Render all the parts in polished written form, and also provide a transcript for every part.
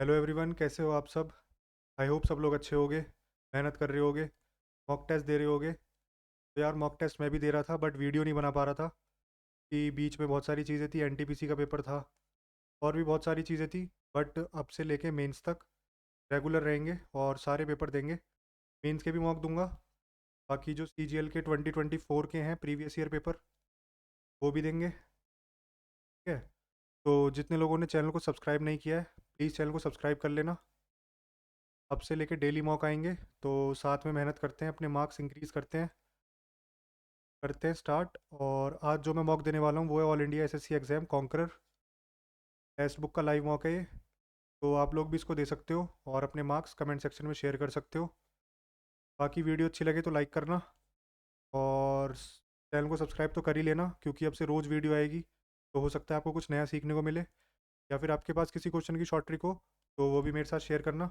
Hello everyone, कैसे हो आप सब। आई होप सब लोग अच्छे होगे, मेहनत कर रहे होगे, मॉक टेस्ट दे रहे होगे। तो यार मॉक टेस्ट मैं भी दे रहा था बट वीडियो नहीं बना पा रहा था कि बीच में बहुत सारी चीज़ें थी। एनटीपीसी का पेपर था और भी बहुत सारी चीज़ें थी। बट अब से लेके मेंस तक रेगुलर रहेंगे और सारे पेपर देंगे। मेंस के भी मॉक दूंगा। बाकी जो सीजीएल के 2024 के हैं प्रीवियस ईयर पेपर, वो भी देंगे। ठीक है। तो जितने लोगों ने चैनल को सब्सक्राइब नहीं किया है, प्लीज़ चैनल को सब्सक्राइब कर लेना। अब से लेके डेली मॉक आएंगे तो साथ में मेहनत करते हैं, अपने मार्क्स इंक्रीज़ करते हैं स्टार्ट। और आज जो मैं मॉक देने वाला हूँ वो है all India SSC exam conqueror text book का लाइव मॉक है ये। तो आप लोग भी इसको दे सकते हो और अपने मार्क्स कमेंट सेक्शन में शेयर कर सकते हो। बाकी वीडियो अच्छी लगे तो लाइक करना और चैनल को सब्सक्राइब तो कर ही लेना, क्योंकि अब से रोज़ वीडियो आएगी तो हो सकता है आपको कुछ नया सीखने को मिले, या फिर आपके पास किसी क्वेश्चन की शॉर्ट ट्रिक हो तो वो भी मेरे साथ शेयर करना।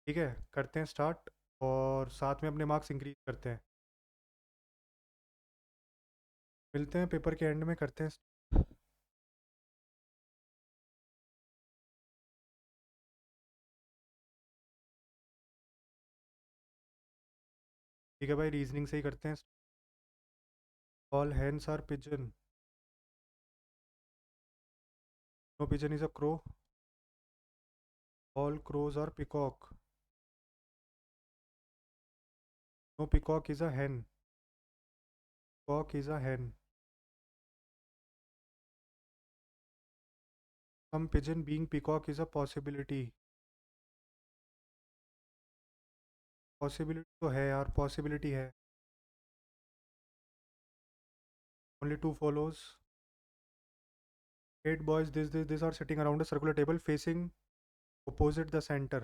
ठीक है, करते हैं स्टार्ट और साथ में अपने मार्क्स इंक्रीज करते हैं। मिलते हैं पेपर के एंड में, करते हैं। ठीक है भाई, रीजनिंग से ही करते हैं। All hands are pigeon. No pigeon is a crow. All crows are peacock. No peacock is a hen. Peacock is a hen. Some pigeon being peacock is a possibility. Possibility तो है यार, possibility है। Only two follows. Eight boys this are sitting around a circular table facing opposite the center.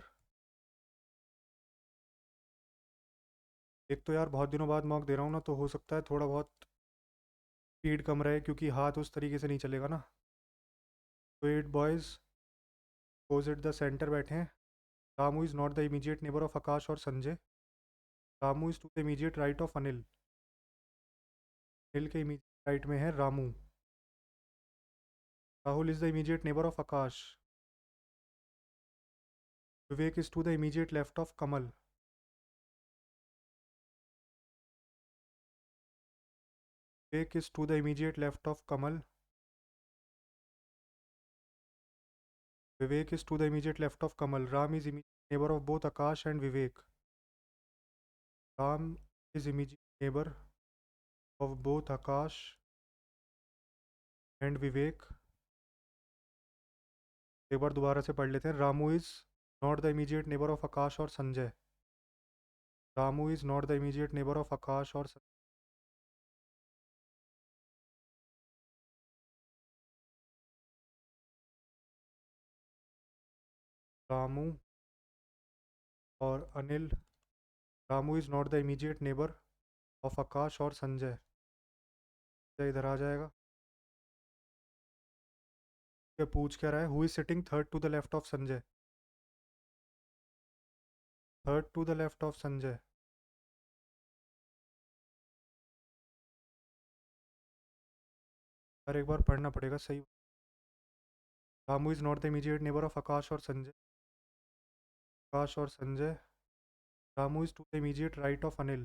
एक तो यार बहुत दिनों बाद मॉक दे रहा हूँ ना, तो हो सकता है थोड़ा बहुत स्पीड कम रहे, क्योंकि हाथ उस तरीके से नहीं चलेगा ना। तो eight boys opposite the centre बैठे हैं। Ramu is not the immediate neighbour of Akash और Sanjay. Ramu is to the immediate right of Anil. Anil के इमीडिएट राइट में है Ramu. Rahul is the immediate neighbour of Akash. Vivek is to the immediate left of Kamal. Vivek is to the immediate left of Kamal. Vivek is to the immediate left of Kamal. Ram is immediate neighbour of both Akash and Vivek. Ram is immediate neighbour of both Akash and Vivek. एक बार दोबारा से पढ़ लेते हैं। Ramu is not the immediate neighbour of Akash और Sanjay. Ramu is not the immediate neighbour of Akash और संजय। रामू और Anil. Ramu is not the immediate neighbour of Akash और संजय। संजय इधर आ जाएगा। क्या पूछ क्या रहा है? Who is sitting third to the left of Sanjay. Third to the left of Sanjay. हर एक बार पढ़ना पड़ेगा सही। Ramu is not the immediate neighbour of Akash और संजय। आकाश और Sanjay. Ramu is to the immediate right of Anil.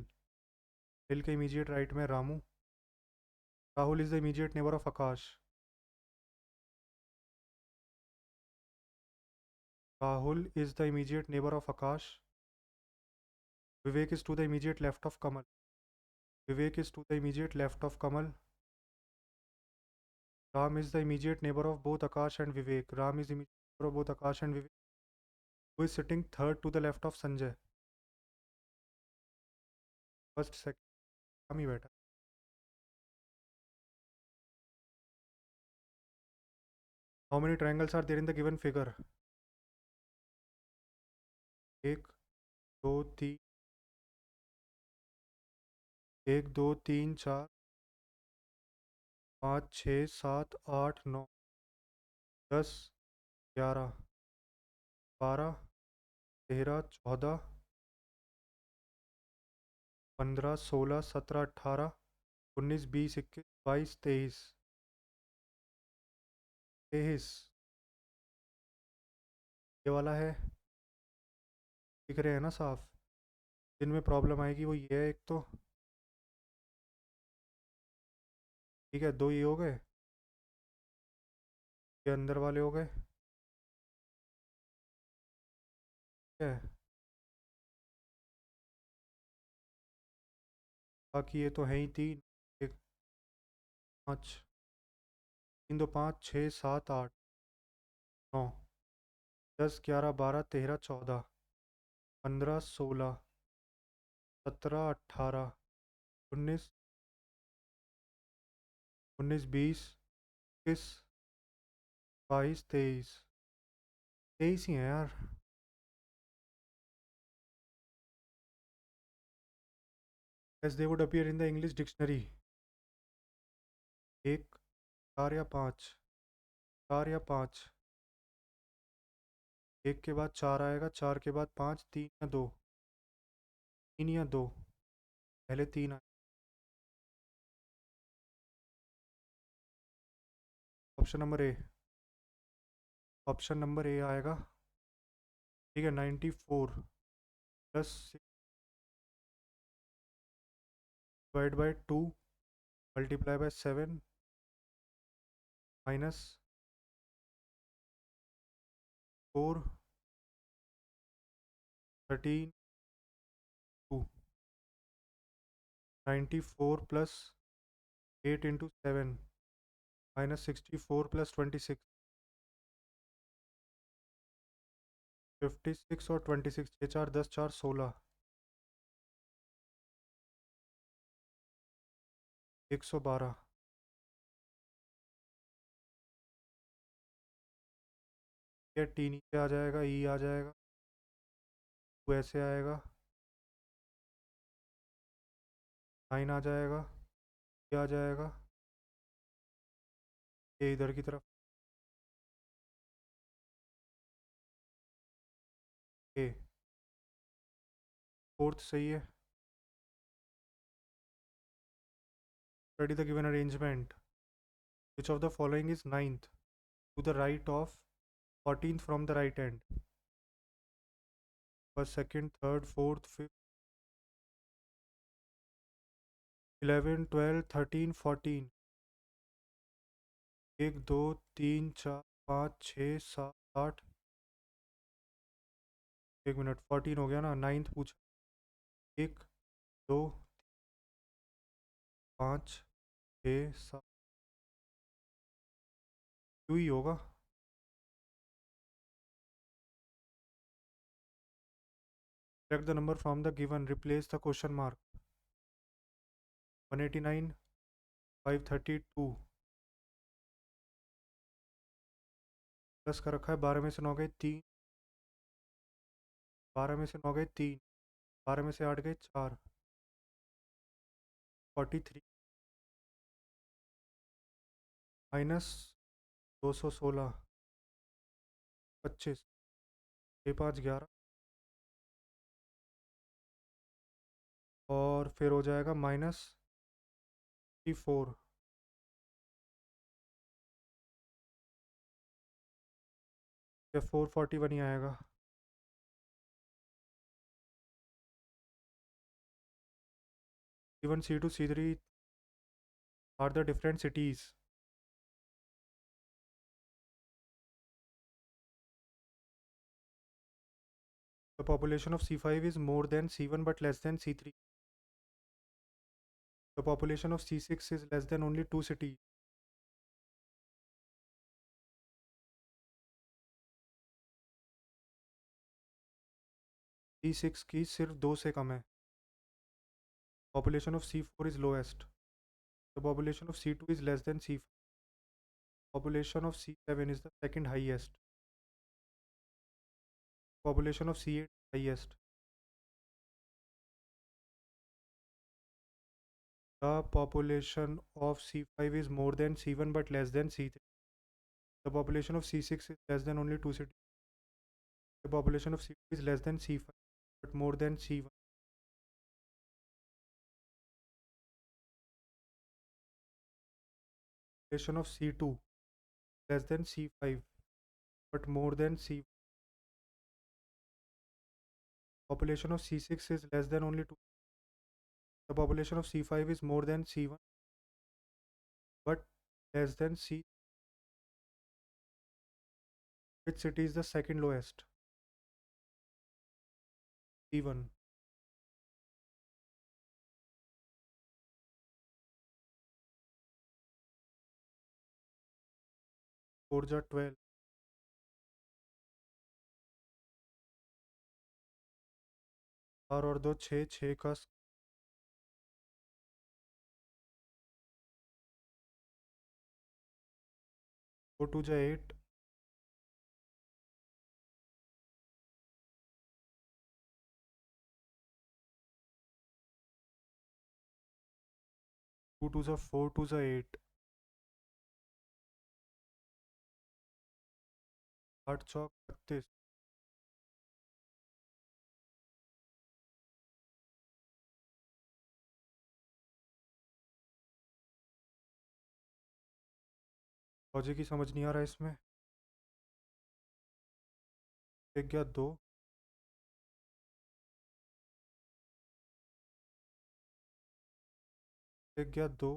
Anil के इमीडिएट राइट में Ramu. Rahul is the immediate neighbour of Akash. Rahul is the immediate neighbour of Akash. Vivek is to the immediate left of Kamal. Vivek is to the immediate left of Kamal. Ram is the immediate neighbour of both Akash and Vivek. Ram is immediate neighbour of both Akash and Vivek. Who is sitting third to the left of Sanjay. First second Ram ही बैठा। How many triangles are there in the given figure? एक, दो, तीन। एक, दो, तीन, चार, पाँच, छः, सात, आठ, नौ, 10, 11, 12, 13, 14, 15, 16, 17, 18, 19, 20, 21, 22, 23। 23। ये वाला है, दिख रहे हैं ना साफ। जिनमें प्रॉब्लम आएगी वो ये है एक तो। ठीक है, दो ये हो गए, ये अंदर वाले हो गए। ठीक है, बाकी ये तो है ही तीन। एक, पाँच, तीन दो पाँच, छः सात आठ, नौ, 10 11 12 13 14 15 16 17 18 19 19 20 21 22 23। 23 ही हैं यार। As they would appear in the English dictionary. एक, चार या पाँच, चार या पाँच। एक के बाद चार आएगा, चार के बाद पाँच, तीन या दो, तीन या दो, पहले तीन आए। Option number A, option number A आएगा। ठीक है, 94 plus divide by two multiply by 7 minus 4 13 2। 94 plus 8 × 7 minus 64 plus 26। 56 और 26, 6 4 10 4 16, 112। ये टी नीचे आ जाएगा, ई आ जाएगा, टू ऐसे आएगा, 9 आ जाएगा, ये आ जाएगा, ये इधर की तरफ, ए। फोर्थ सही है। Study the given arrangement. Which of the following is ninth to the right of 14th from the right end. First, second, third, fourth, fifth, 11 12 13 14। 1 2 3 4 5 6 7 8। एक मिनट, 14 हो गया ना, नाइन्थ पूछा। एक, दो, पाँच, छः, सात, क्यों ही होगा। Select the number from the given, replace the question mark। 189, 532 plus का रखा है, 12 में से 9 गए 3, 12 में से 9 गए 3, 12 में से 8 गए 4, 43 माइनस 216, 25, 6 5 11, और फिर हो जाएगा -4। या 441 ही आएगा। C1 C2 C3 are the different cities। The population of C5 is more than C1 but less than C3। The population of C6 is less than only 2 cities। C6 की सिर्फ 2 से कम है। Population of C4 is lowest। The population of C2 is less than C5। Population of C7 is the second highest। Population of C8 is highest। The population of C5 is more than C1 but less than C3। The population of C6 is less than only 2 cities। The population of C2 is less than C5 but more than C1। Population of C2 less than C5 but more than C1। Population of C6 is less than only 2. The population of C5 is more than C1 but less than C. Which city is the second lowest? C1. 4 जा 12. 4 और 2 6, 6 का 4 2 जा 8. 2 2 जा 4, 2 जा 8. 8 चौक 32. Logic ही समझ नहीं आ रहा इसमें. 1 गया 2. 1 गया 2.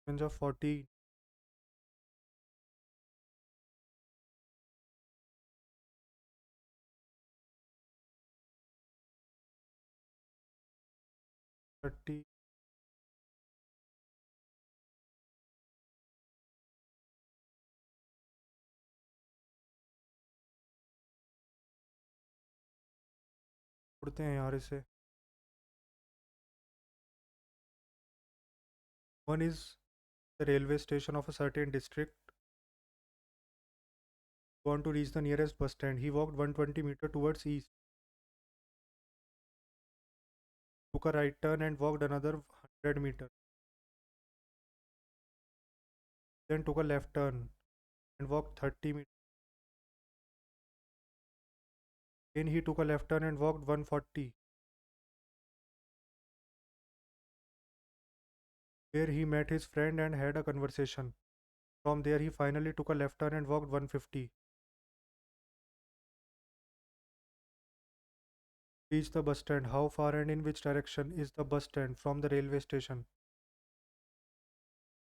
1 जा 40. 30. उड़ते हैं यार इसे. 1 is the railway station of a certain district. Want to reach the nearest bus stand. He walked 120 meters towards east. Took a right turn and walked another 100 meters. Then took a left turn and walked 30 meters. Then he took a left turn and walked 140. Where he met his friend and had a conversation. From there he finally took a left turn and walked 150. Reached the bus stand. How far and in which direction is the bus stand from the railway station?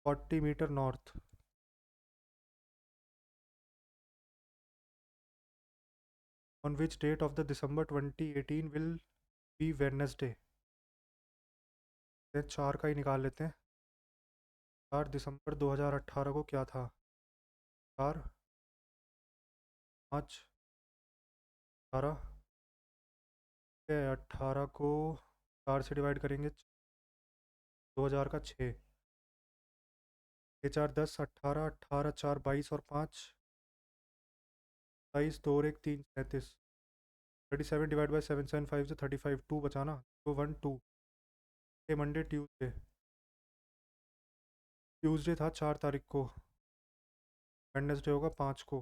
40 meters north. On which date of the December 2018 will be Wednesday? 4 का ही निकाल लेते हैं. 4 दिसंबर 2018 को क्या था? 4 5 18. 18 को 4 से divide करेंगे. 2000 का 6. 6 4 10 18. 18 4 22 और 5 22. 2 और 1 3 37. 37 डिवाइड बाई 775 से 35. 2 बचाना. तो 1 2. Monday Tuesday. ट्यूसडे था 4 तारीख को. वेडनेसडे होगा 5 को.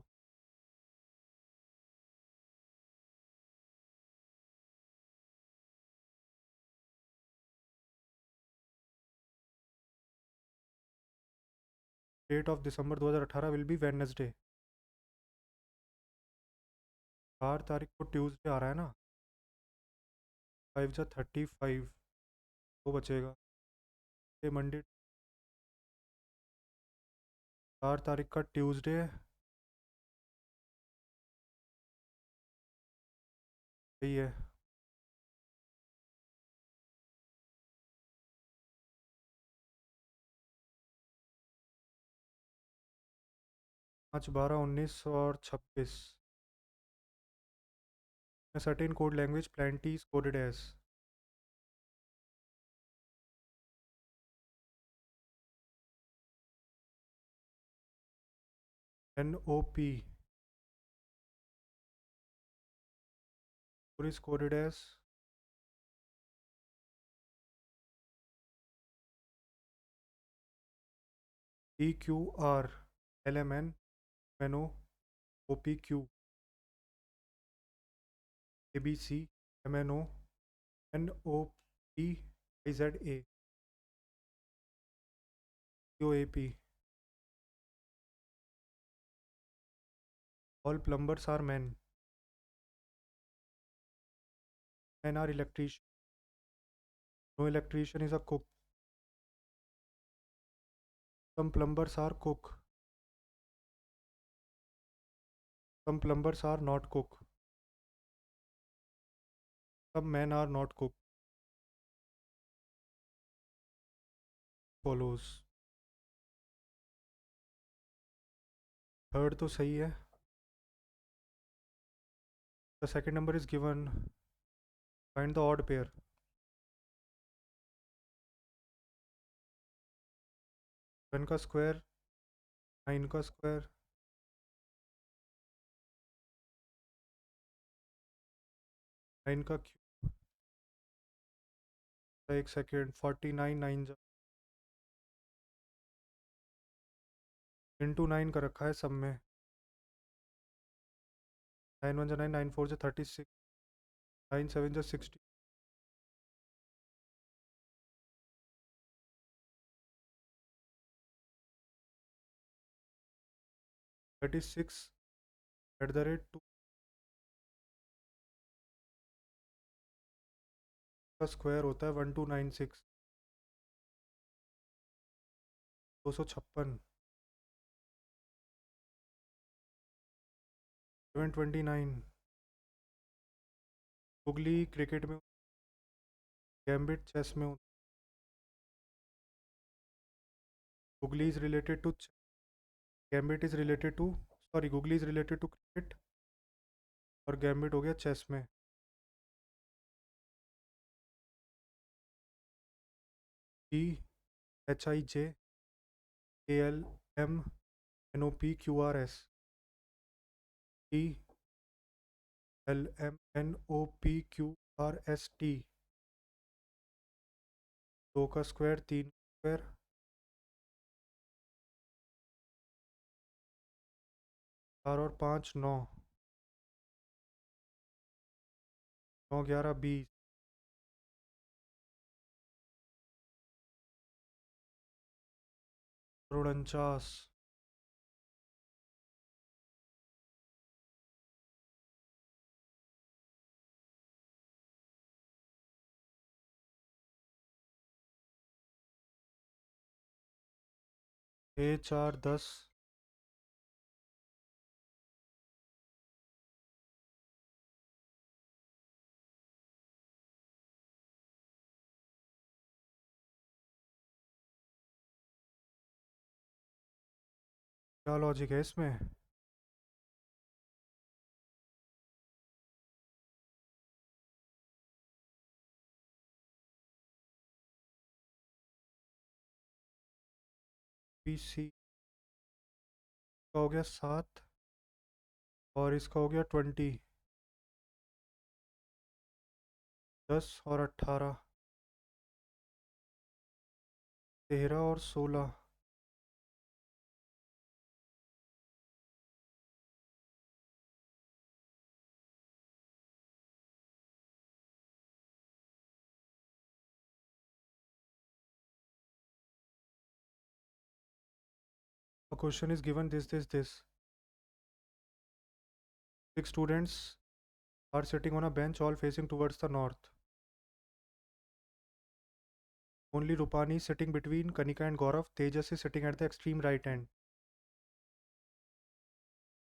Date of December 2018 will be Wednesday. 4 तारीख को ट्यूसडे आ रहा है ना. 5 जा 35. वो बचेगा. ये मंडे. 4 तारीख का ट्यूसडे. सही है. 5 12 19 और 26. A certain code language plenty is coded as NOP or is coded as PQR LMN MNO OPQ ABC MNO NOP IZA UAP. All plumbers are men. Men are electrician. No electrician is a cook. Some plumbers are cook. Some plumbers are not cook. Some men are not cook. Follows. Third तो सही है. The second number is given. Find the odd pair. 7 का square, 9 का square, 9 का cube. एक second. 49 9 into 9 का रखा है सब में. 9 1 9, 9 4 36, 9 7 60. 36 @ 2 का स्क्वायर होता है 1296. 256. 729. गुगली क्रिकेट में. गैम्बिट चेस में. Googly is related to. Gambit is related to. Sorry, googly is related to cricket. और गैम्बिट हो गया चेस में. THIJALMNOPQRS. TLMNOPQRST. 2 का स्क्वायर, 3 का स्क्वायर, 4 और 5 9. 9 11 20. 49. 6 4 10. क्या लॉजिक है इसमें? PC का हो गया 7 और इसका हो गया 20. 10 और 18. 13 और 16. A question is given this. 6 students are sitting on a bench all facing towards the north. Only Rupani is sitting between Kanika and Gaurav. Tejas is sitting at the extreme right hand.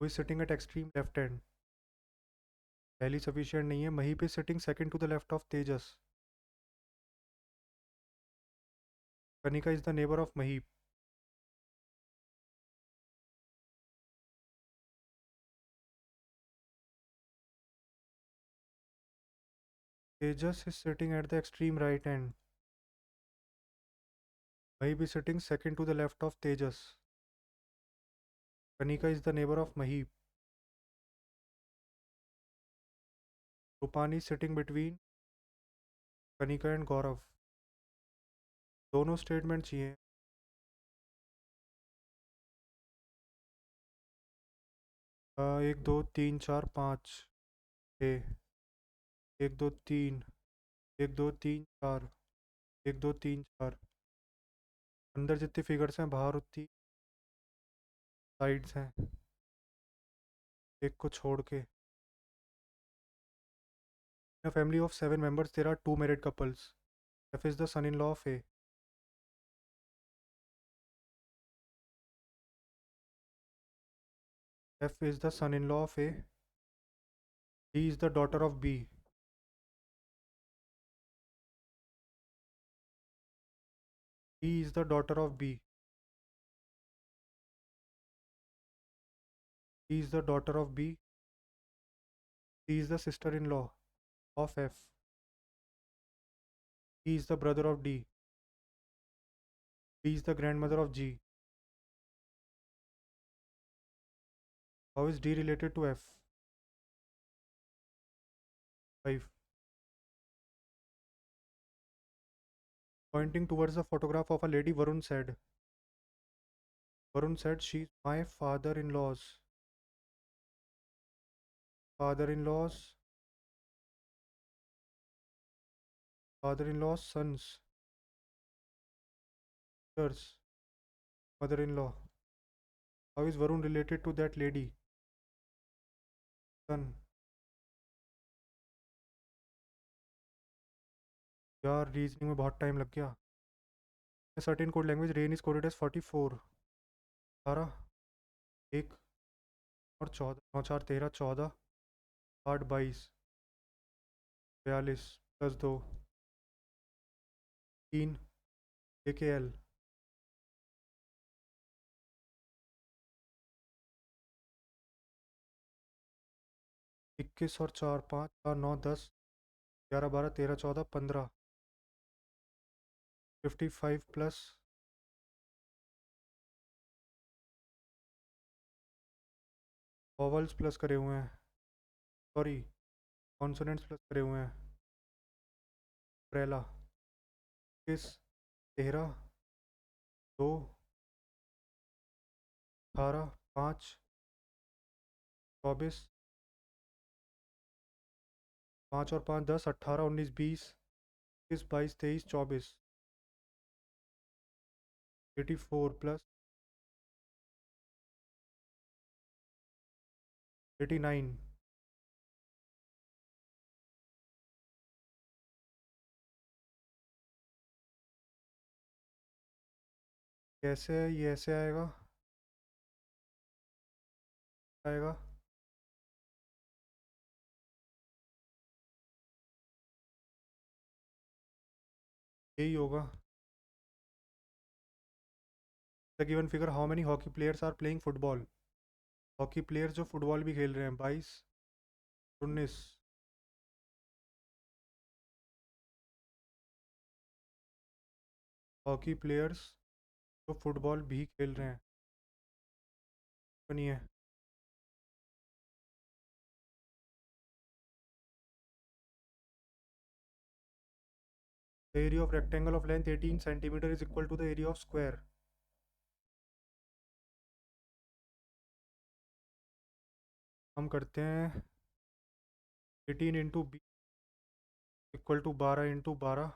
Who is sitting at extreme left hand? Pehli sufficient नहीं है. Mahip is sitting second to the left of Tejas. Kanika is the neighbor of Mahip. Tejas is sitting at the extreme right hand. Mahip is sitting second to the left of Tejas. Kanika is the neighbor of Mahip. Rupani is sitting between Kanika and Gaurav. दोनों statement चाहिए. 1 2 3 4 5 6. 1 2 3. 1 2 3 4. 1 2 3 4. अंदर जितनी figures हैं बाहर उतनी sides हैं, एक को छोड़ के. In a family of 7 members, there are 2 married couples. F is the son-in-law of A. F is the son-in-law of A. D is the daughter of B. D is the daughter of B. D is the daughter of B. C is the sister-in-law of F. E is the brother of D. D is the grandmother of G. How is D related to F? 5. Pointing towards the photograph of a lady, Varun said, she's my father-in-law's son's sister's mother-in-law. How is Varun related to that lady? Son. यार reasoning में बहुत time लग गया. A certain code language rain is coded as 44. 18 1 और 14 9 4 13 14 8 22 42 + 2 3 AKL. 21 और 4 5 4 9 10 11 12 13 14 15 55 plus vowels plus करे हुए हैं, सॉरी कॉन्सोनेंट्स प्लस करे हुए हैं. प्रेला 21 13 2 18 5 24 5 और 5 10 18 19 20 21 22 23 24 84 प्लस 89. कैसे ये ऐसे आएगा आएगा यही होगा. The given figure how many hockey players are playing football. Hockey players जो फुटबॉल भी खेल रहे हैं 22 19. हॉकी प्लेयर्स जो फुटबॉल भी खेल रहे हैं बनिए. The area of rectangle of length 18 centimeter is equal to the area of square. हम करते हैं 18 into B equal to 12 into 12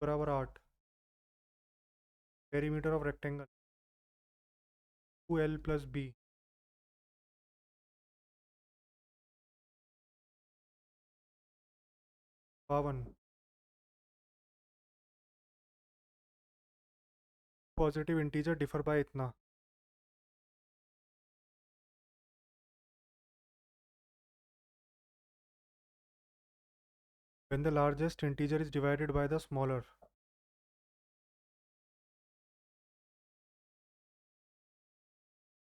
बराबर 8. Perimeter of rectangle 2L plus B. 52. Positive integer differ by इतना. When the largest integer is divided by the smaller.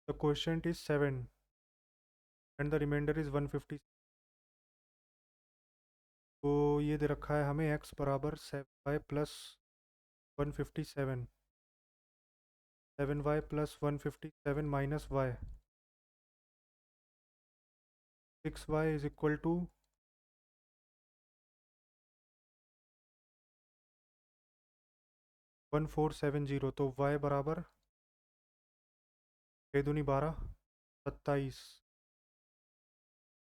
The quotient is 7 and the remainder is 150. तो ये दे रखा है हमें x बराबर 7y plus 157 7y plus 157 minus y 6y is equal to 1470. तो y बराबर 6 दूनी 12 27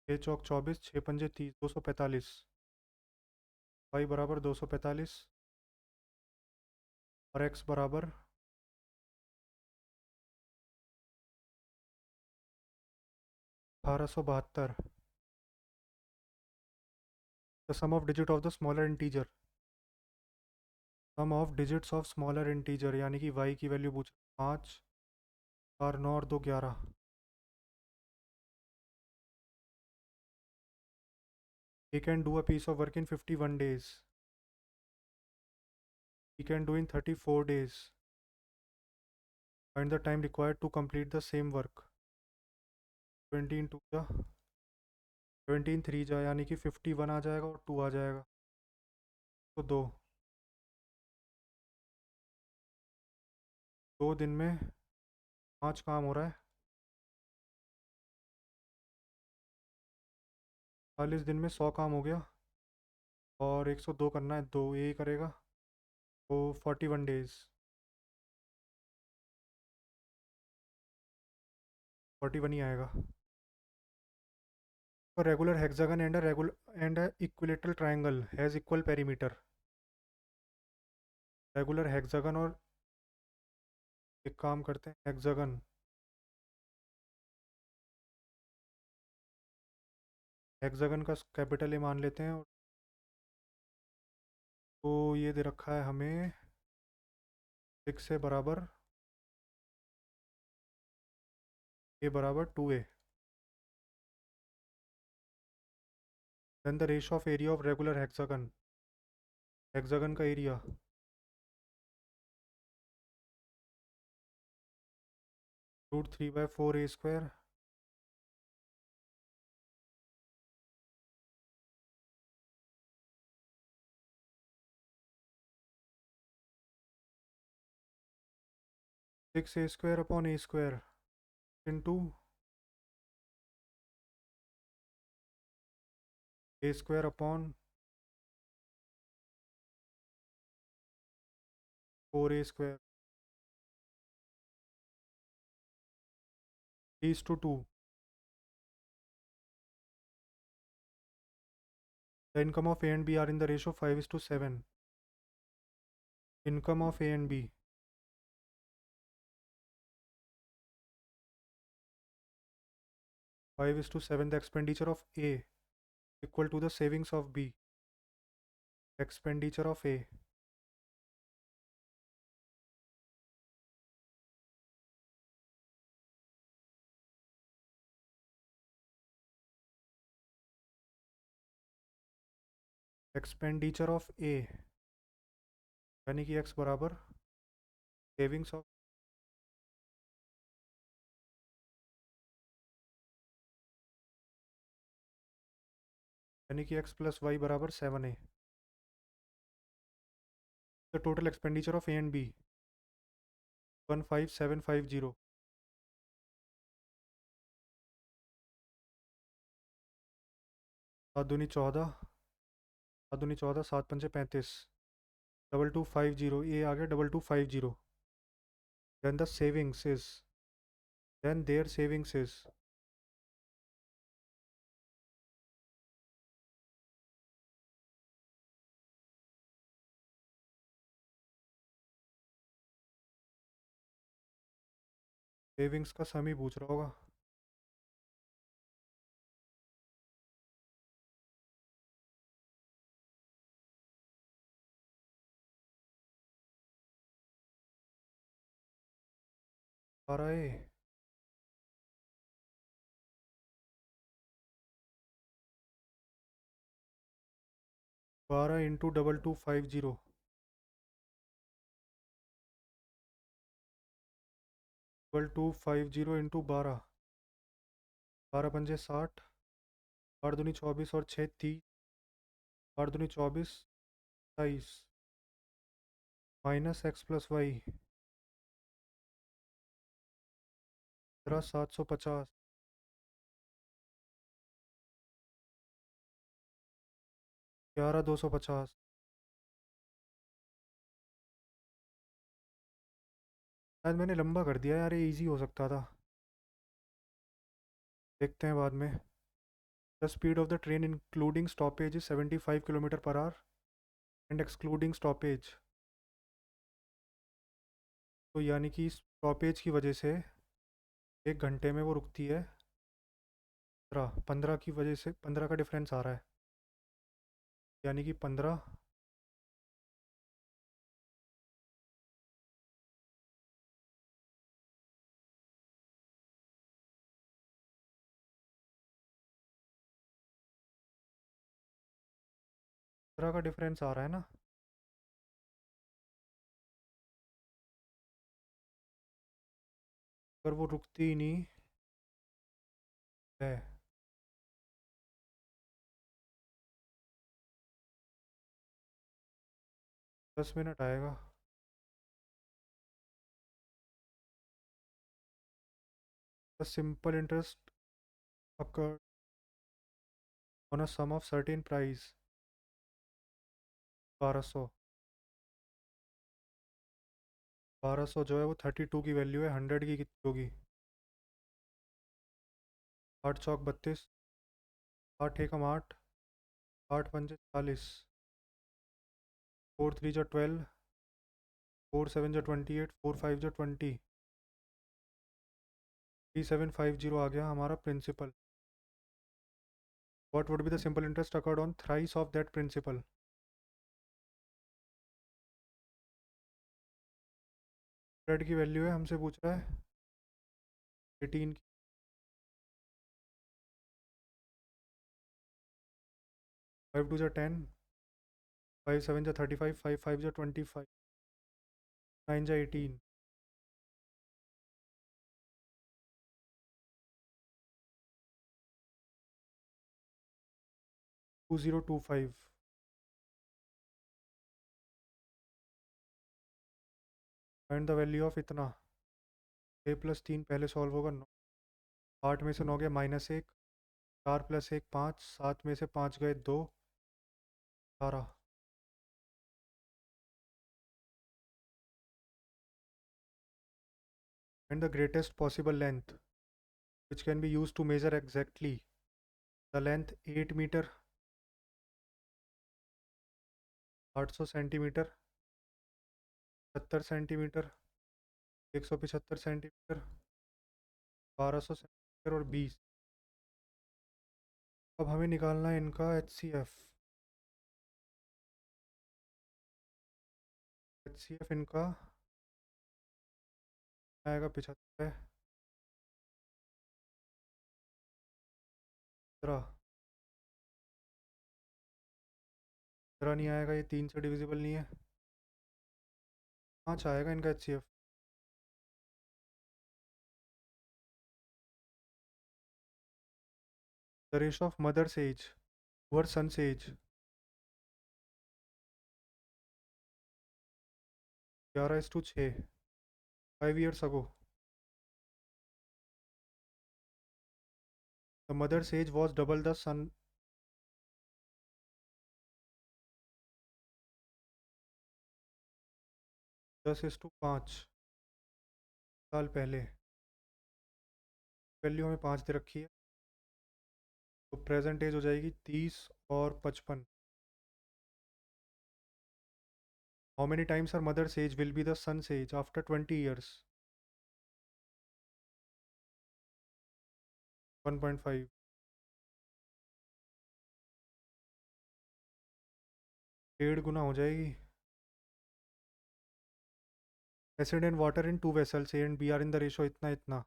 6 चौक 24 6 पंजे 30 245. y बराबर 245 और x बराबर 1872। The sum of digit of the smaller integer. Sum of digits of smaller integer यानी कि वाई की वैल्यू पूछ। 5 और 9 और 2 11। He can do a piece of work in 51 days. He can do in 34 days. Find the time required to complete the same work. 17 2 जा 17 3 जा यानी कि 51 आ जाएगा और 2 आ जाएगा, तो 2 दिन में 5 काम हो रहा है। 40 दिन में 100 काम हो गया और 102 करना है, 2 यही करेगा, तो 41 डेज। 41 ही आएगा। A regular hexagon and a equilateral triangle has equal perimeter. Regular hexagon और एक काम करते हैं, हेक्सागन हेक्सागन का कैपिटल ए मान लेते हैं। तो ये दे रखा है हमें 6 से बराबर ए बराबर 2a। Then the ratio of area of regular hexagon. Hexagon का area √3/4a²। 6a² upon a² into a² upon 4a²। 3:2। The income of A and B are in the ratio 5:7. Income of A and B 5:7. The expenditure of A equal to the savings of B. Expenditure of A expenditure of A यानी कि x बराबर savings of यानी कि x plus Y बराबर 7a। The total expenditure of A and B 15750। 7×2 = 14, 7×2 = 7×5 = 35। 2250 A आ गया 2250। Then the savings is then their savings is savings का sum ही पूछ रहा होगा। आ रहा है 12 × 2250 2250 × 12। 12×5 = 60। 8×2 = 24 और 6 = 30। 8×2 = 24, 27 माइनस एक्स प्लस वाई 1750। 11,250। शायद मैंने लंबा कर दिया यार, ये इजी हो सकता था। देखते हैं बाद में। The speed of the train including stoppage is 75 km/h and excluding stoppage. तो यानी कि स्टॉपेज की वजह से 1 घंटे में वो रुकती है 15 की वजह से 15 का डिफरेंस आ रहा है, यानी कि 15 का डिफरेंस आ रहा है ना। अगर वो रुकती ही नहीं है, 10 मिनट आएगा। The simple interest occurred on a sum of certain price 1200। 1200 जो है वो 32 की वैल्यू है, 100 की कितनी होगी? 8 चौक 32, 8 एकम 8, 8 पंजे 40, 4 3 जो 12, 4 7 जो 28, 4 5 जो 20, 3750 आ गया हमारा principal. What would be the simple interest accord on thrice of that principal? Rate की वैल्यू है, हमसे पूछ रहा है 18 की। 5 2 जो 10, 5 7 जो 35, 5 5 जो 25, 9 जो 18, 2025। फाइंड द वैल्यू ऑफ इतना। 6 + 3 पहले सॉल्व होगा, 9, 8 में से 9 गया -1, 4 + 1 5, 7 में से 5 गए 2, 18। Find the greatest possible length which can be used to measure exactly the length 8 metre, 800 centimetre, 70 centimetre, 175 centimetre, 1200 centimetre और 20। अब हमें निकालना है इनका HCF। HCF इनका आएगा 75, 17, 17 नहीं आएगा, ये 3 से डिविजिबल नहीं है। 5 आएगा इनका HCF। The ratio of mother's age over son's age 11:6, 5 years ago the mother's age was double the son। 10:5 साल पहले। वैल्यू हमें 5 दे रखी है, तो प्रेजेंट एज हो जाएगी 30 और 55। How many times her mother's age will be the son's age after 20 years? 1.5। 1.5 गुना हो जाएगी। Acid and water in 2 vessels A and B are in the ratio इतना इतना।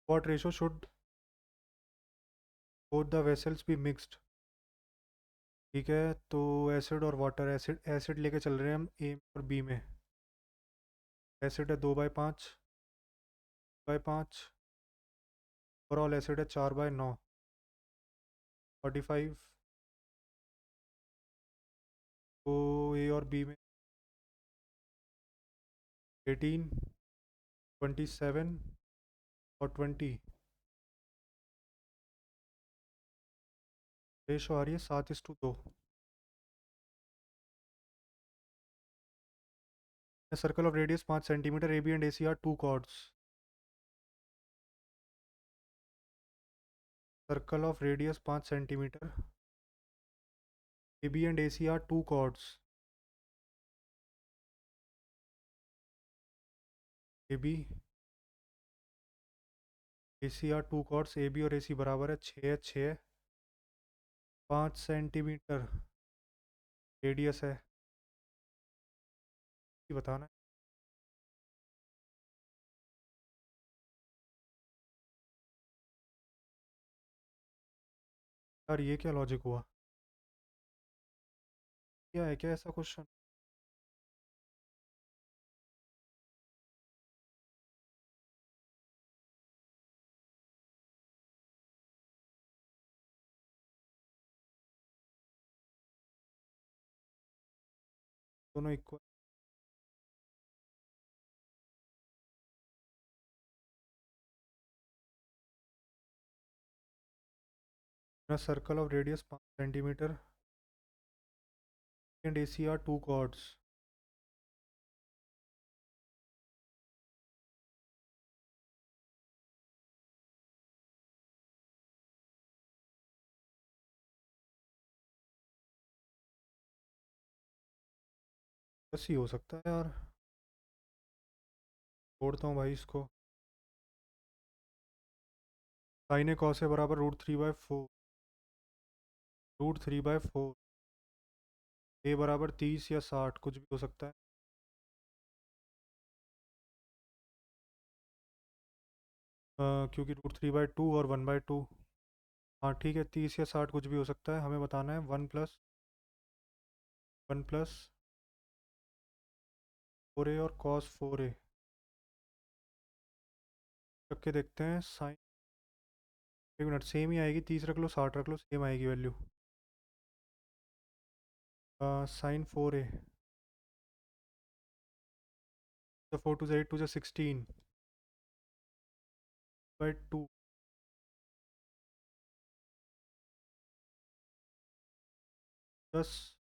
What ratio should both the vessels be mixed? ठीक है, तो acid और water, acid acid लेके चल रहे हैं हम ए और बी में। एसिड है 2/5, ओवरऑल एसिड है 4/9, 45। तो ए और बी में 18, 27 और 20। रेशो आ रही है 7:2। Circle of radius 5 centimetre, A B and A C are 2 chords। Circle of radius 5 centimetre, A B and A C are 2 chords। A B, A C are two chords A B और A सी बराबर है 6 5 centimetre radius है, ये बताना है। यार ये क्या लॉजिक हुआ, क्या है क्या ऐसा क्वेश्चन। दोनों equal. Circle of radius 5 centimetre and A C are two chords. बस ही हो सकता है यार, छोड़ता हूँ भाई इसको। साइन ए कॉस ए बराबर √3/4, √3/4। ए बराबर 30 या 60 कुछ भी हो सकता है। क्योंकि √3/2 और 1/2। हाँ ठीक है, 30 या 60 कुछ भी हो सकता है। हमें बताना है 1+1+4a और cos 4a। रख के देखते हैं साइन। एक मिनट, सेम ही आएगी, 30 रख लो 60 रख लो, सेम आएगी value. sin 4a, the 4 to the 8 to the 16/2, 10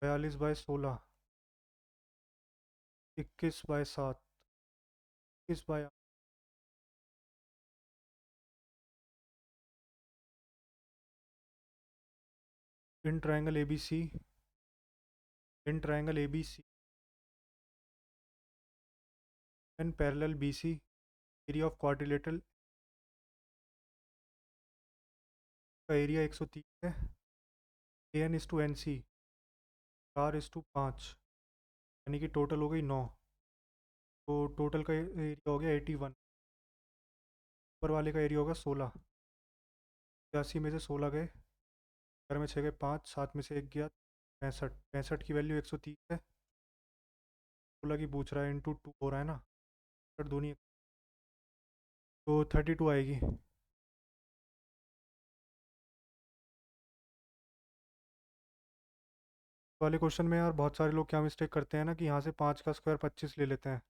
42/16, 21/7, 21/8। In triangle A B C, in triangle A B C and parallel B C, area of quadrilateral का एरिया 130 है। A N is to N C 4:5, यानी कि total हो गई 9। तो total का area हो गया 81। ऊपर वाले का एरिया होगा 16। 82 में से 16 गए, 4 में 6 गए 5, 7 में से 1 गया 65। 65 की वैल्यू 130 है। 16 की पूछ रहा है, इंटू 2 हो रहा है ना, कर दो नहीं, तो 32 आएगी। वाले क्वेश्चन में यार बहुत सारे लोग क्या मिस्टेक करते हैं ना, कि यहाँ से 5 का स्क्वायर 25 ले लेते हैं।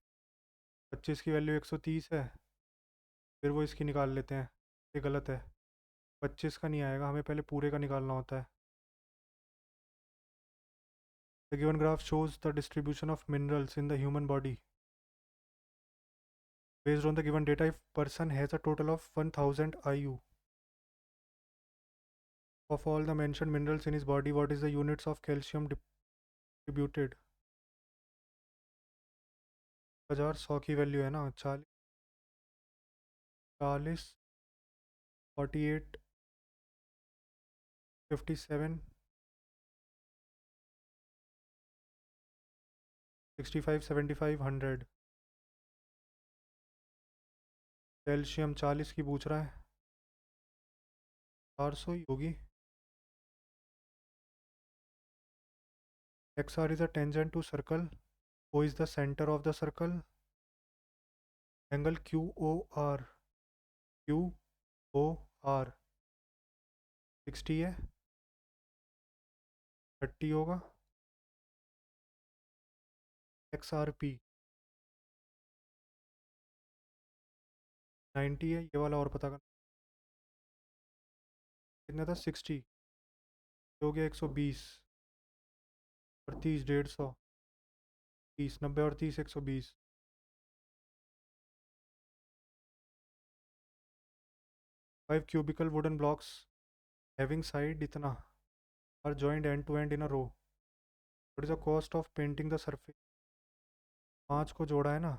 25 की वैल्यू 130 है, फिर वो इसकी निकाल लेते हैं। ये गलत है, 25 का नहीं आएगा, हमें पहले पूरे का निकालना होता है। The given graph shows the distribution of minerals in the human body based on the given data. If person has a total of 1000 IU of all the mentioned minerals in his body, what is the units of calcium distributed? 100 की value है ना, 40, 48, 57, 65, 75, 100। Calcium 40 की पूछ रहा है, 400 ही होगी। XR is a tangent to circle, O is the center of the circle, angle QOR, QOR 60 है, 30 होगा। XRP 90 है, ये वाला और पता करना। कितना था, 60 हो गया 120 और 30, 150, 30, 90 और 30, 120। 5 cubical wooden blocks having side इतना are joined end to end in a row. What is the cost of painting the surface? 5 को जोड़ा है ना,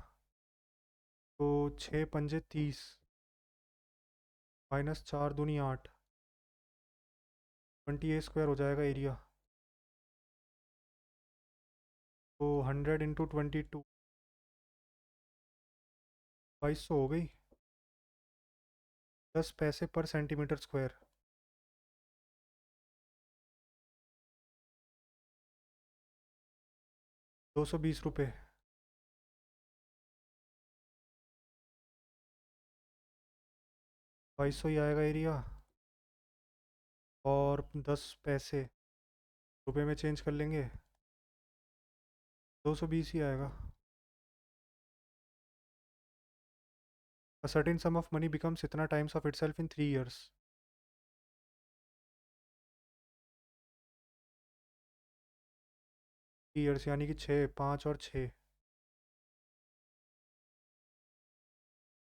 तो 6×5 = 30, -4×2 = 8, 20 A² हो जाएगा एरिया। तो 100 × 22, 2200 हो गई। 10 पैसे पर सेंटीमीटर स्क्वायर। 220 रुपये। 2200 ही आएगा एरिया। और 10 पैसे रुपए में चेंज कर लेंगे, 220 ही आएगा। A certain sum of money becomes इतना times of itself in 3 years। 3 years यानी कि 6, 5 और 6,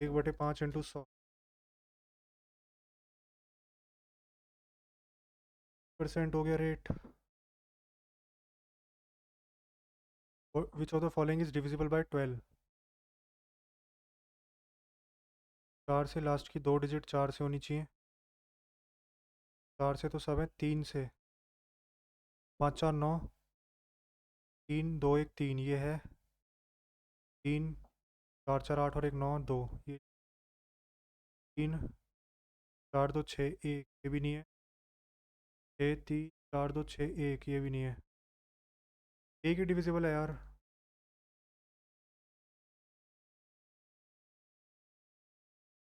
1/5 × 100, % हो गया rate. Which of the following is divisible by 12? 4 से लास्ट की 2 डिजिट 4 से होनी चाहिए। 4 से तो सब है, 3 से 5 4 9, 3 2 1 3 ये है, 3 4 4 8 और 1 9 2, ये 3 4 2 6 1 ये भी नहीं है, 6 3 4 2 6 1 ये भी नहीं है। एक ही डिविजिबल है यार।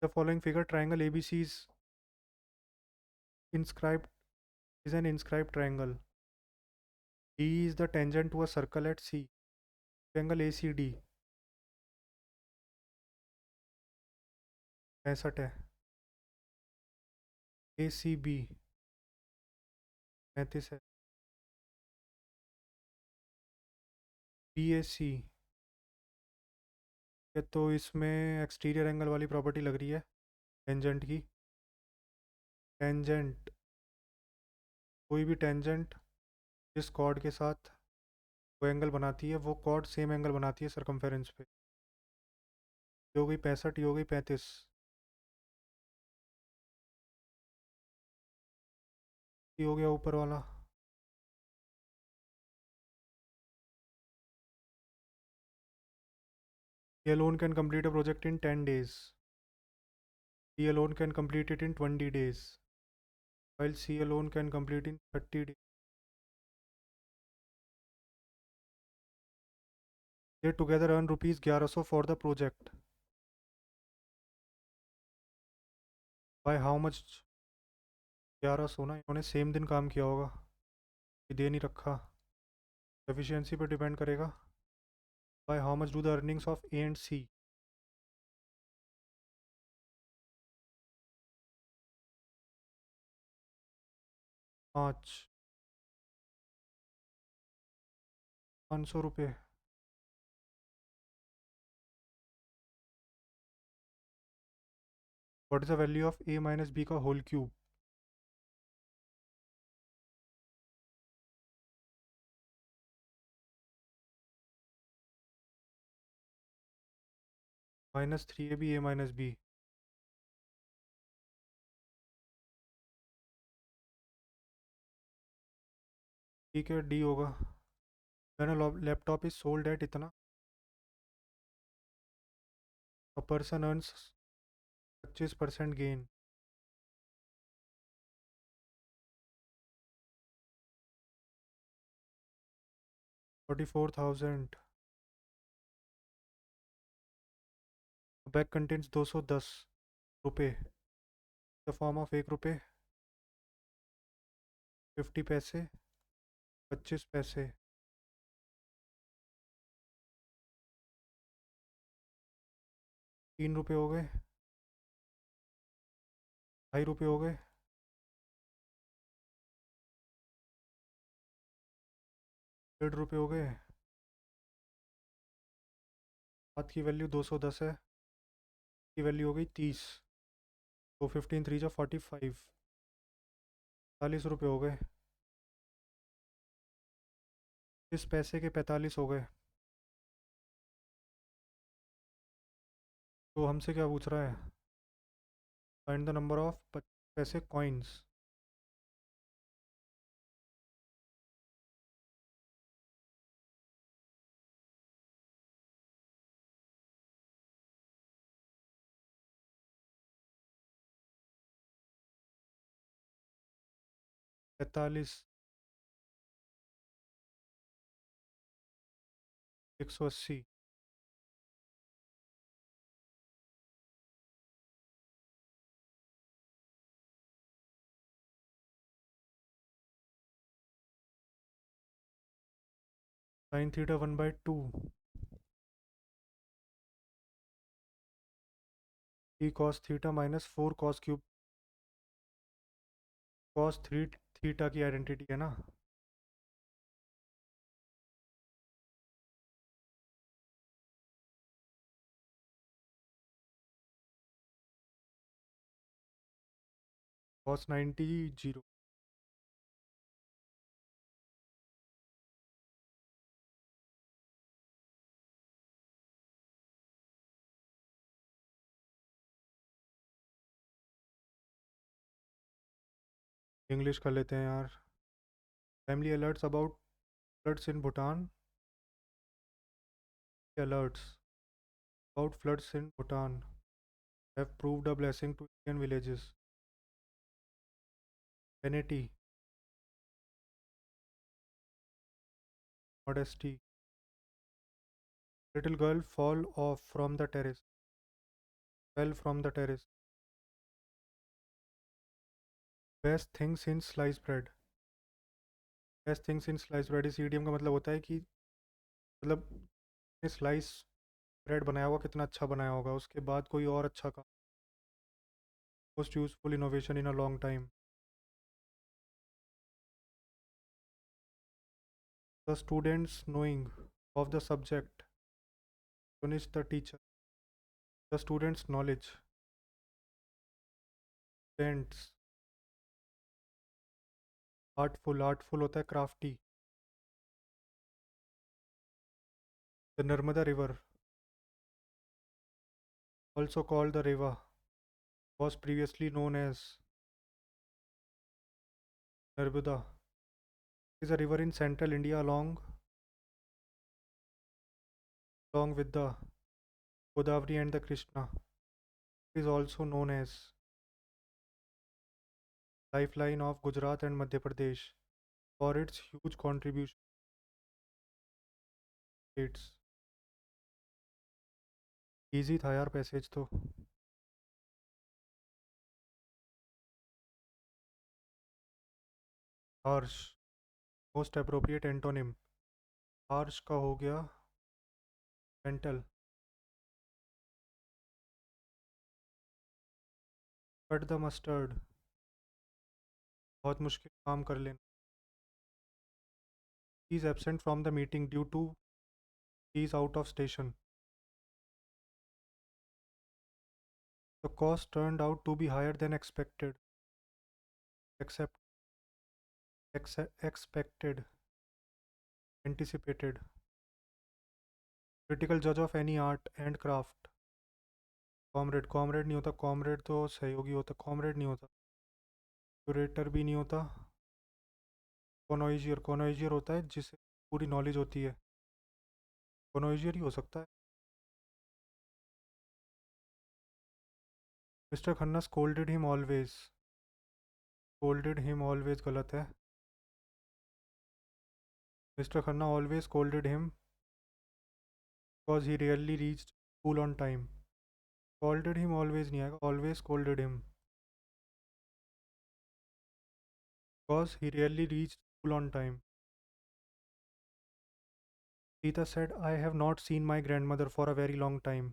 The following figure triangle ABC inscribed is an inscribed triangle. D is the tangent to a circle at C. Triangle ACD 65 है, ACB 35 है, BAC ये तो इसमें एक्सटीरियर एंगल वाली प्रॉपर्टी लग रही है टेंजेंट की। टेंजेंट, कोई भी टेंजेंट जिस कॉर्ड के साथ वो एंगल बनाती है वो कॉर्ड सेम एंगल बनाती है सरकमफेरेंस पे। ये हो गई 65, ये हो गई 35। ये हो गया ऊपर वाला। He alone can complete a project in 10 days. He alone can complete it in 20 days. While C alone can complete in 30 days. They together earn rupees 1100 for the project. By how much? 1100 ना, इन्होंने same दिन काम किया होगा, ये दे नहीं रखा। Efficiency पे डिपेंड करेगा। By how much do the earnings of A and C? 500 रुपये। What is the value of A minus B का whole cube? -3AB A minus B। ठीक है, डी होगा। When a laptop is sold at इतना, a person earns 25% gain। 44,000। Bag contents 210 रुपये, the form of 1 रुपये, 50 पैसे, 25 पैसे, 3 रुपये हो गए, 2.5 रुपये हो गए, 1.5 रुपये हो गए। हाथ की वैल्यू 210 है, की वैल्यू हो गई 30, तो 15 3 जा 45, 40 रुपये हो गए। इस पैसे के 45 हो गए। तो हमसे क्या पूछ रहा है? फाइंड द नंबर ऑफ पैसे coins. 43, 180, 9 theta 1/2, E cos theta -4 cos cube. Cos 3 theta की आइडेंटिटी है ना। cos 90 0। इंग्लिश कर लेते हैं यार। Family alerts about floods in Bhutan. Alerts about floods in Bhutan have proved a blessing to Indian villages. Penalty, modesty. Little girl fall off from the terrace, fell from the terrace. Best things in slice bread. Best things in slice bread इस idiom का मतलब होता है कि मतलब slice bread बनाया होगा, कितना अच्छा बनाया होगा, उसके बाद कोई और अच्छा काम। Most useful innovation in a long time. The students knowing of the subject finish the teacher. The students knowledge. Paints. Artful, artful होता है crafty. The Narmada river also called the Reva was previously known as Narbada. It is a river in central India along with the Godavari and the Krishna. It is also known as lifeline of Gujarat and Madhya Pradesh for its huge contribution to states. Easy था यार passage तो। Harsh, most appropriate antonym. Harsh का हो गया gentle. Cut the mustard, बहुत मुश्किल काम कर लेना। He is absent from the meeting due to he is out of station. The cost turned out to be higher than expected. Except, expected, anticipated। Critical जज of any art and craft. Comrade, comrade नहीं होता, comrade तो सहयोगी होता, comrade नहीं होता। Curator भी नहीं होता। कॉनोइजियर, कॉनोइजियर होता है जिसे पूरी नॉलेज होती है, कॉनोइजियर ही हो सकता है। Mister Khanna scolded him always. Scolded him always गलत है। Mister Khanna always scolded him because he rarely reached school on time. Scolded him always नहीं आएगा, always scolded him because he rarely reached school on time. Sita said, I have not seen my grandmother for a very long time.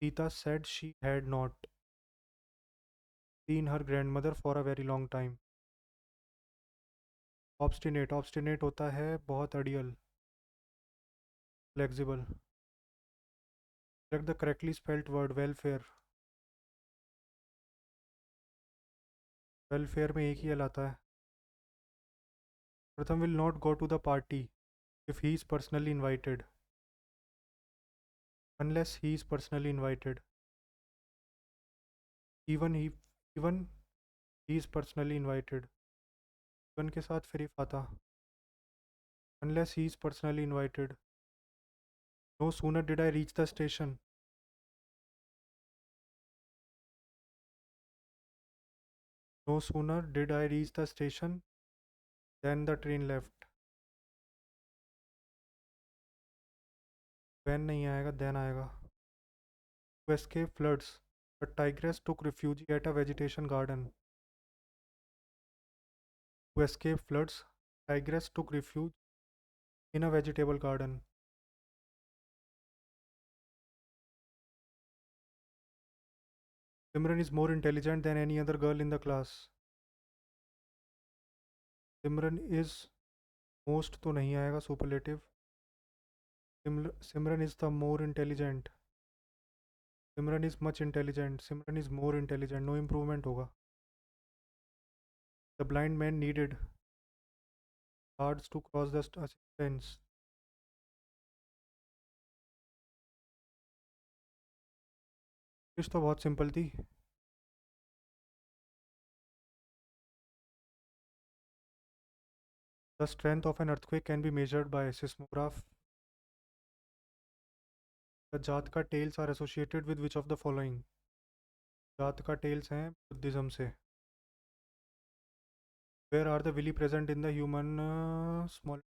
Sita said she had not seen her grandmother for a very long time. Obstinate, obstinate होता है बहुत अड़ियल, flexible. Select the correctly spelt word welfare. Welfare में एक ही L आता है। Pratham will not go to the party if he is personally invited. unless he is personally invited. Even he even he is personally invited. even के साथ फिर if आता. Unless he is personally invited. No sooner did I reach the station. No sooner did I reach the station than the train left. When नहीं आएगा then आएगा. To escape floods, the tigress took refuge at a vegetation garden. To escape floods, tigress took refuge in a vegetable garden. Simran is more intelligent than any other girl in the class. Simran is most तो नहीं आएगा superlative. Simran is the more intelligent. Simran is much intelligent. Simran is more intelligent. No improvement होगा. The blind man needed cards to cross the fence. कुछ तो बहुत simple थी. The strength of an earthquake can be measured by seismograph. The Jatka tales are associated with which of the following? Jatka tales हैं Buddhism से. Where are the villi present in the human small?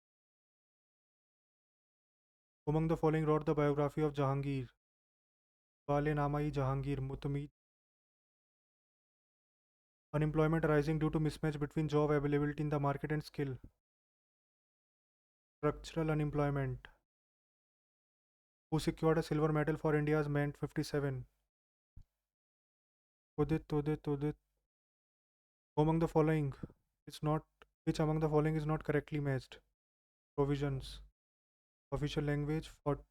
Among the following wrote the biography of Jahangir. Wale Namai Jahangir Mutami. Unemployment arising due to mismatch between job availability in the market and skill. Structural unemployment. Who secured a silver medal for India's men 57? Udit. Among the following, it's not. Which among the following is not correctly matched? Provisions. Official language 40,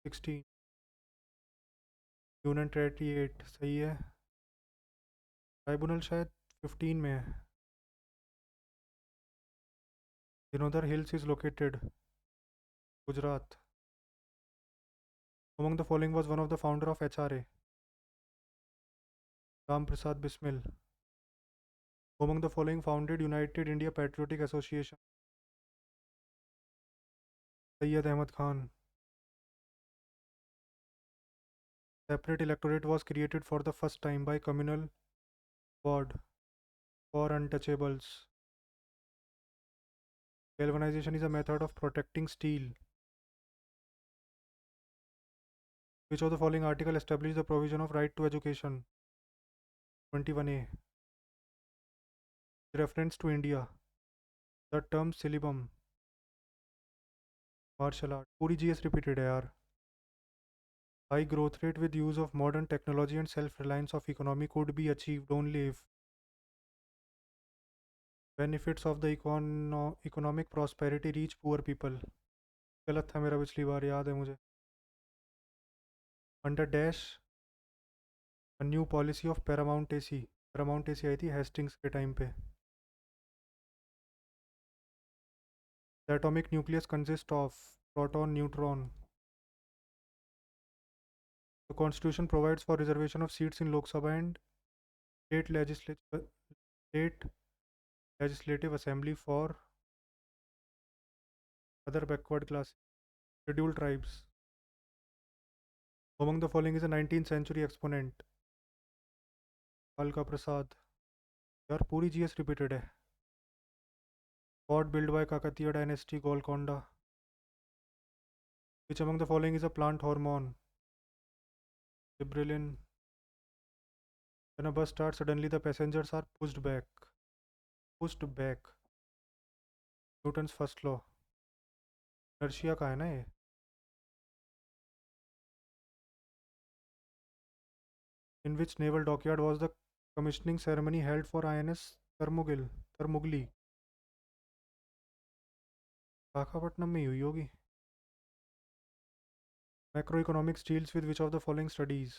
16. Union territory 8 सही है. Tribunal शायद 15 में है. Dinodar hills is located Gujarat. Among the following was one of the founder of HRA. Ram Prasad Bismil. Among the following founded United India Patriotic Association. Syed Ahmad Khan. Separate electorate was created for the first time by communal ward for untouchables. Galvanization is a method of protecting steel. Which of the following article established the provision of right to education? 21A. Reference to India. The term syllabum. Martial art. पूरी GS repeated है यार. High growth rate with use of modern technology and self-reliance of economy could be achieved only if benefits of the economic prosperity reach poor people. गलत था मेरा पिछली बार, याद है मुझे. Under dash a new policy of Paramount AC. Paramount AC आई थी Hastings के time पे. The atomic nucleus consists of proton, neutron. The constitution provides for reservation of seats in Lok Sabha and state state legislative assembly for other backward classes, scheduled tribes. Among the following is a 19th century exponent. Alka Prasad. यार पूरी GS repeated है. Fort built by Kakatiya dynasty, Golconda. Which among the following is a plant hormone? Gibberellin. When a bus starts, suddenly the passengers are pushed back. Pushed back. Newton's first law. Inertia का है ना ये. In which naval dockyard was the commissioning ceremony held for INS Thermogli? Visakhapatnam में हुई होगी. Macroeconomics deals with which of the following studies?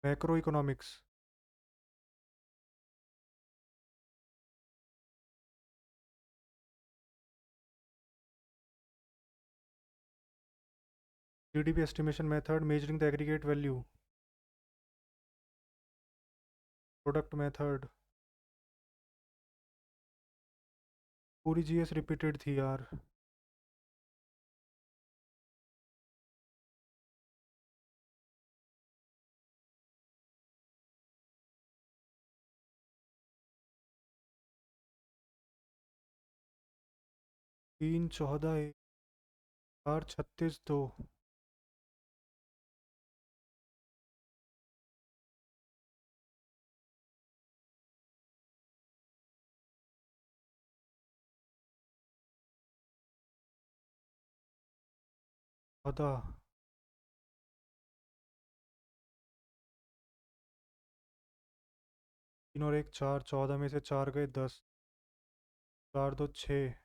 Macroeconomics. GDP estimation method measuring the aggregate value. Product method. पूरी GS repeated थी यार. 3 14 4 36 2. पता. 3 और 1 4. 14 में से 4 गए 10. 4 2 6.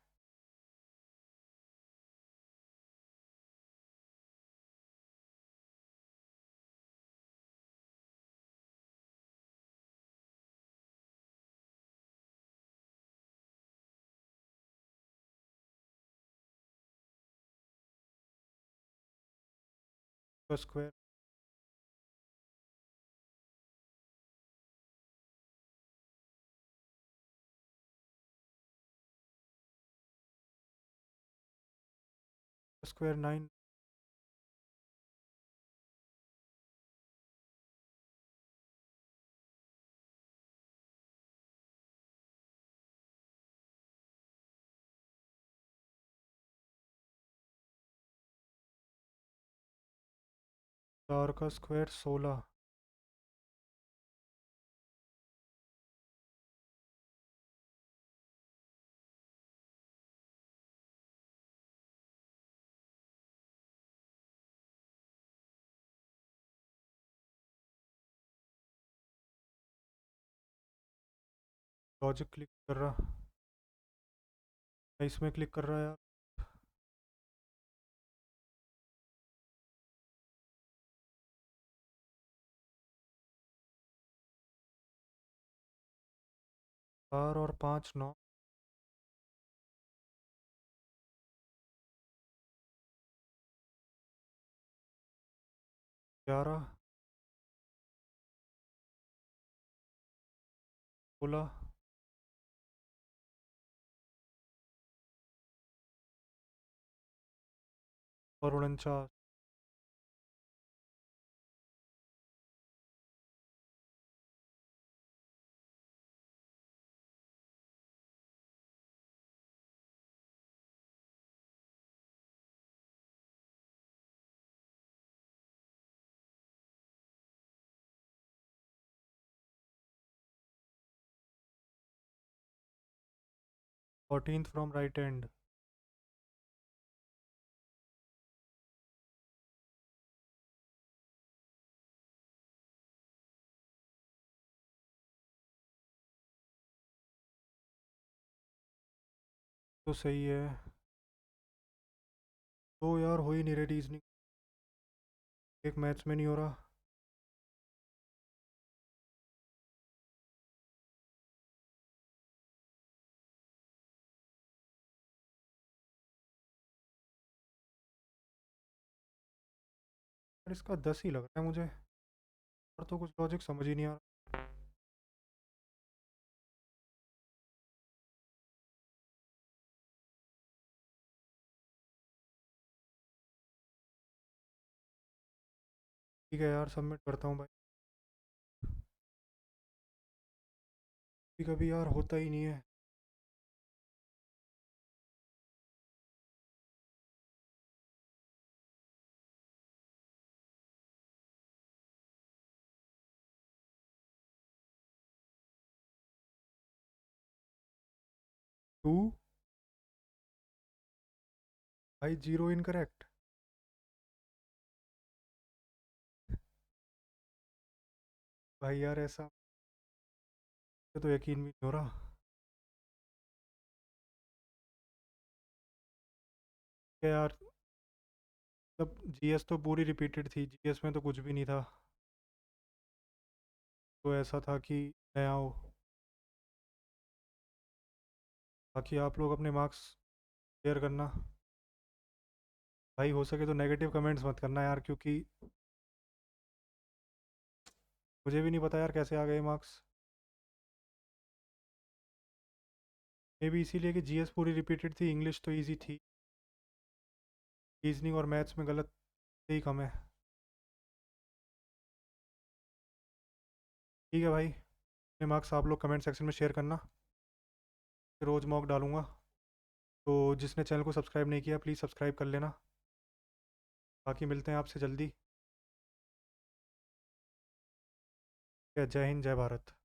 का स्क्वायर. स्क्वायर 9. चार का स्क्वायर 16. लॉजिक क्लिक कर रहा. इसमें क्लिक कर रहा है यार. चार और 5 9. 11 16 और 49. 14th from right and. तो सही है. तो यार हो ही नहीं रही रीजनिंग. एक मैथ्स में नहीं हो रहा. पर इसका 10 ही लग रहा है मुझे. और तो कुछ लॉजिक समझ ही नहीं आ रहा. ठीक है यार सबमिट करता हूँ भाई. कभी कभी यार होता ही नहीं है. टू. भाई जीरो इनकरेक्ट. भाई यार ऐसा मुझे तो यकीन भी नहीं हो रहा. क्या यार. तब जीएस तो पूरी रिपीटेड थी. जीएस में तो कुछ भी नहीं था. तो ऐसा था कि नया हो. बाकी आप लोग अपने मार्क्स शेयर करना. भाई हो सके तो नेगेटिव कमेंट्स मत करना यार, क्योंकि मुझे भी नहीं पता यार कैसे आ गए मार्क्स। मे भी इसीलिए कि जीएस पूरी रिपीटेड थी, इंग्लिश तो इजी थी। रीजनिंग और मैथ्स में गलत ही कम है। ठीक है भाई, ये मार्क्स आप लोग कमेंट सेक्शन में शेयर करना, रोज़ मॉक डालूंगा। तो जिसने चैनल को सब्सक्राइब नहीं किया प्लीज़ सब्सक्राइब कर लेना। बाकी मिलते हैं आपसे जल्दी। जय हिंद, जय भारत।